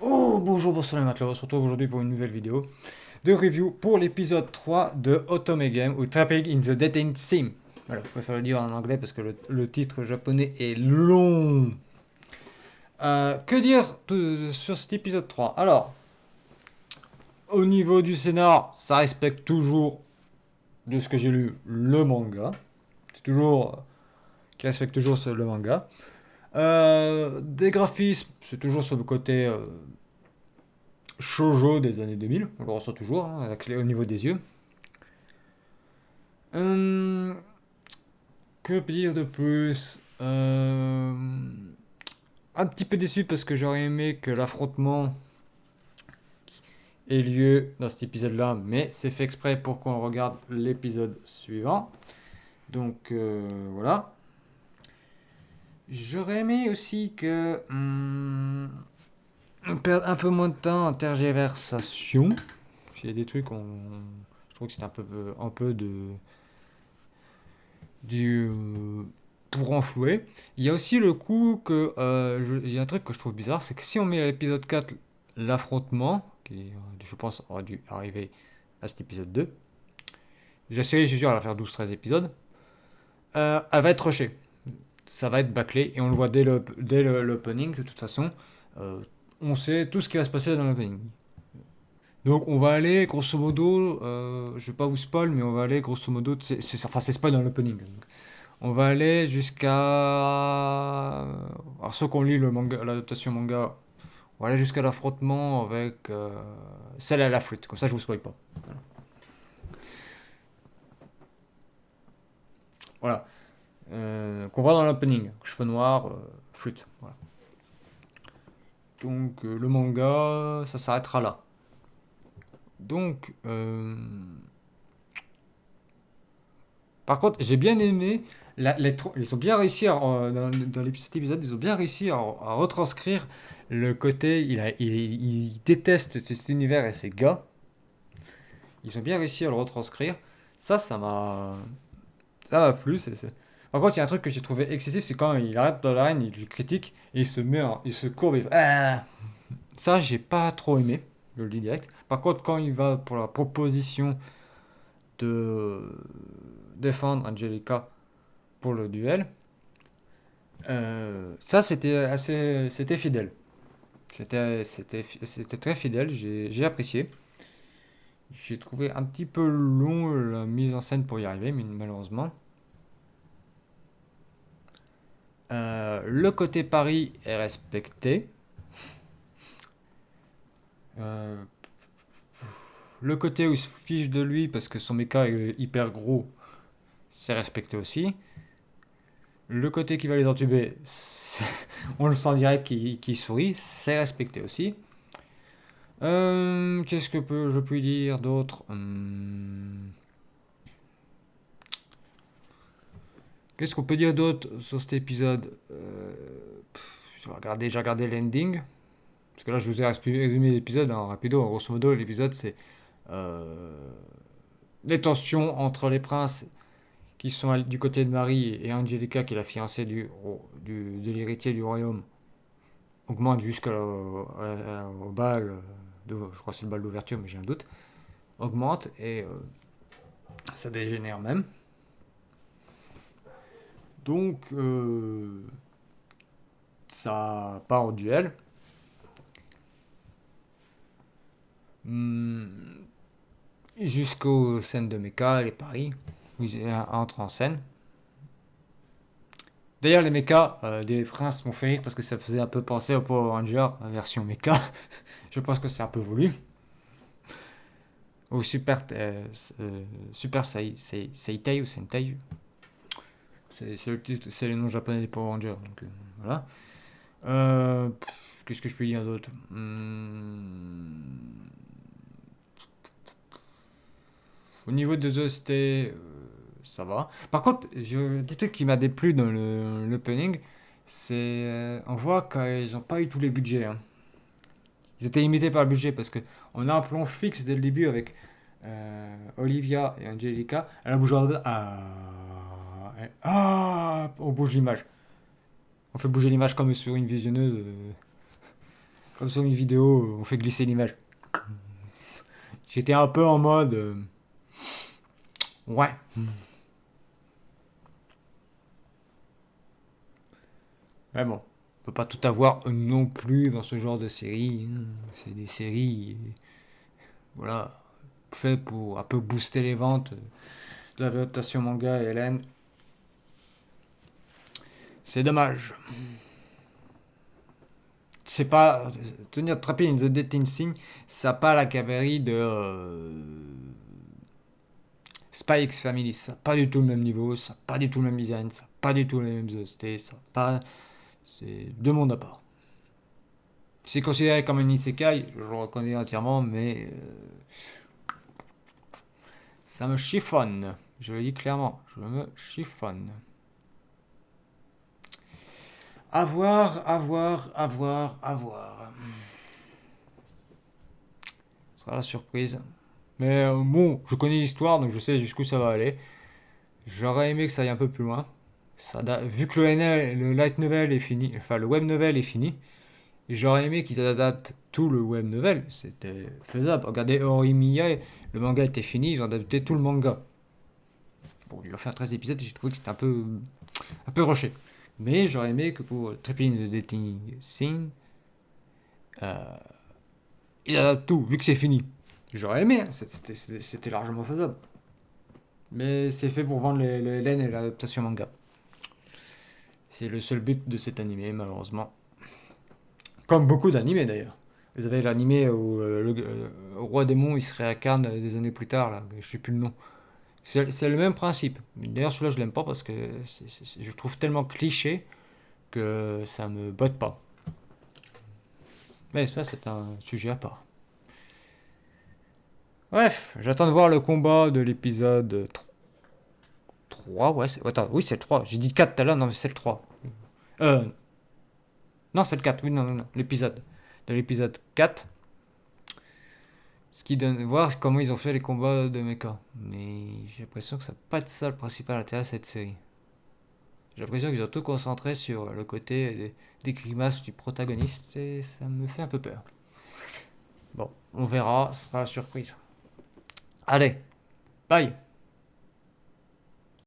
Oh, bonjour, bonsoir les matelots, on se retrouve aujourd'hui pour une nouvelle vidéo de review pour l'épisode 3 de Otome Game ou Trapping in the Dead End Sim. Voilà, je préfère le dire en anglais parce que le titre japonais est long. Que dire sur cet épisode 3? Alors, au niveau du scénar, ça respecte toujours, de ce que j'ai lu, le manga. C'est toujours, qui respecte toujours le manga. Des graphismes, c'est toujours sur le côté shoujo des années 2000, on le ressent toujours, hein, au niveau des yeux. Euh, que dire de plus? Un petit peu déçu parce que j'aurais aimé que l'affrontement ait lieu dans cet épisode-là, mais c'est fait exprès pour qu'on regarde l'épisode suivant. Donc voilà. J'aurais aimé aussi que on perde un peu moins de temps en tergiversation. Il y a des trucs, je trouve que c'était un peu du pour renflouer. Il y a aussi le coup que il y a un truc que je trouve bizarre, c'est que si on met à l'épisode 4 l'affrontement, qui je pense aurait dû arriver à cet épisode 2, la série, je suis sûr, elle va faire 12-13 épisodes, elle va être rushée. Ça va être bâclé et on le voit dès l'opening de toute façon. Euh, on sait tout ce qui va se passer dans l'opening. Donc on va aller grosso modo, je vais pas vous spoil, mais on va aller grosso modo, enfin c'est spoil dans l'opening. On va aller jusqu'à. Alors, ceux qui ont lu le manga, l'adaptation manga, on va aller jusqu'à l'affrontement avec celle à la flûte. Comme ça, je vous spoil pas. Voilà. Qu'on voit dans l'opening. Cheveux noirs, flûte. Voilà. Donc, le manga, ça s'arrêtera là. Donc, par contre, j'ai bien aimé. Ils ont bien réussi dans cet épisode, ils ont bien réussi à retranscrire le côté. Il déteste cet univers et ses gars. Ils ont bien réussi à le retranscrire. Ça m'a plu. Par contre, il y a un truc que j'ai trouvé excessif, c'est quand il arrête dans l'arène, il lui critique et il se courbe. Ah. Ça, j'ai pas trop aimé. Je le dis direct. Par contre, quand il va pour la proposition de défendre Angelica pour le duel, ça c'était fidèle. C'était très fidèle. J'ai apprécié. J'ai trouvé un petit peu long la mise en scène pour y arriver, mais malheureusement. Le côté Paris est respecté. Euh, le côté où il se fiche de lui parce que son méca est hyper gros, c'est respecté aussi. Le côté qui va les entuber, on le sent direct qui sourit, c'est respecté aussi. Qu'est-ce que je peux dire d'autre? Qu'est-ce qu'on peut dire d'autre sur cet épisode? J'ai regardé l'ending. Parce que là, je vous ai résumé l'épisode en rapido. Grosso modo, l'épisode, c'est euh, les tensions entre les princes qui sont du côté de Marie et Angelica, qui est la fiancée de l'héritier du royaume, augmentent jusqu'au bal. Je crois que c'est le bal d'ouverture, mais j'ai un doute. Augmente et ça dégénère même. Donc, ça part au duel. Hmm, jusqu'aux scènes de Mecha et Paris, où ils entrent en scène. D'ailleurs, les mechas des princes m'ont fait rire parce que ça faisait un peu penser au Power Ranger version mecha. Je pense que c'est un peu voulu. Ou Super Seitai ou Sentai. C'est le nom japonais des Power Rangers. Donc, voilà. Qu'est-ce que je peux dire d'autre? Au niveau des OST, ça va. Par contre, des trucs qui m'a déplu dans l'opening, c'est. On voit qu'ils n'ont pas eu tous les budgets, hein. Ils étaient limités par le budget parce que on a un plan fixe dès le début avec Olivia et Angelica. Elle a bougé on bouge l'image. On fait bouger l'image comme sur une visionneuse. Comme sur une vidéo, on fait glisser l'image. J'étais un peu en mode... ouais. Mais bon, on peut pas tout avoir non plus dans ce genre de série, hein. C'est des séries, voilà, faites pour un peu booster les ventes de l'adaptation manga et Hélène. C'est dommage. C'est pas... Tenir Trapped in the Dating Scene, ça n'a pas la catégorie de Spy X Family. Ça n'a pas du tout le même niveau, ça n'a pas du tout le même design, ça n'a pas du tout les mêmes OST, ça n'a pas... C'est deux mondes à part. C'est considéré comme un isekai, je le reconnais entièrement, mais ça me chiffonne. Je le dis clairement, je me chiffonne. À voir, à voir, à voir, à voir. Ce sera la surprise. Mais bon, je connais l'histoire, donc je sais jusqu'où ça va aller. J'aurais aimé que ça aille un peu plus loin. Vu que le light novel est fini, enfin le web novel est fini, j'aurais aimé qu'ils adaptent tout le web novel. C'était faisable. Regardez Horimiya, le manga était fini, ils ont adapté tout le manga. Bon, ils l'ont fait en 13 épisodes et j'ai trouvé que c'était un peu rushé. Mais j'aurais aimé que pour Tripping the Dating Scene, euh, il adapte tout, vu que c'est fini. J'aurais aimé, hein, c'était largement faisable. Mais c'est fait pour vendre les laines et l'adaptation manga. C'est le seul but de cet animé, malheureusement. Comme beaucoup d'animés d'ailleurs. Vous avez l'animé où le roi démon il se réincarne des années plus tard, là, je sais plus le nom. C'est le même principe. D'ailleurs, celui-là, je l'aime pas parce que je le trouve tellement cliché que ça me botte pas. Mais ça, c'est un sujet à part. Bref, j'attends de voir le combat de l'épisode 3. Ouais, attends, oui, c'est le 3. J'ai dit 4 tout à l'heure, non, mais c'est le 3. Euh, non, c'est le 4. Oui, non, non, non, l'épisode. De l'épisode 4. Ce qui donne. Voir comment ils ont fait les combats de mecha. Mais j'ai l'impression que ça n'a pas être ça le principal intérêt de cette série. J'ai l'impression qu'ils ont tout concentré sur le côté des grimaces du protagoniste et ça me fait un peu peur. Bon, on verra, ce sera la surprise. Allez, bye!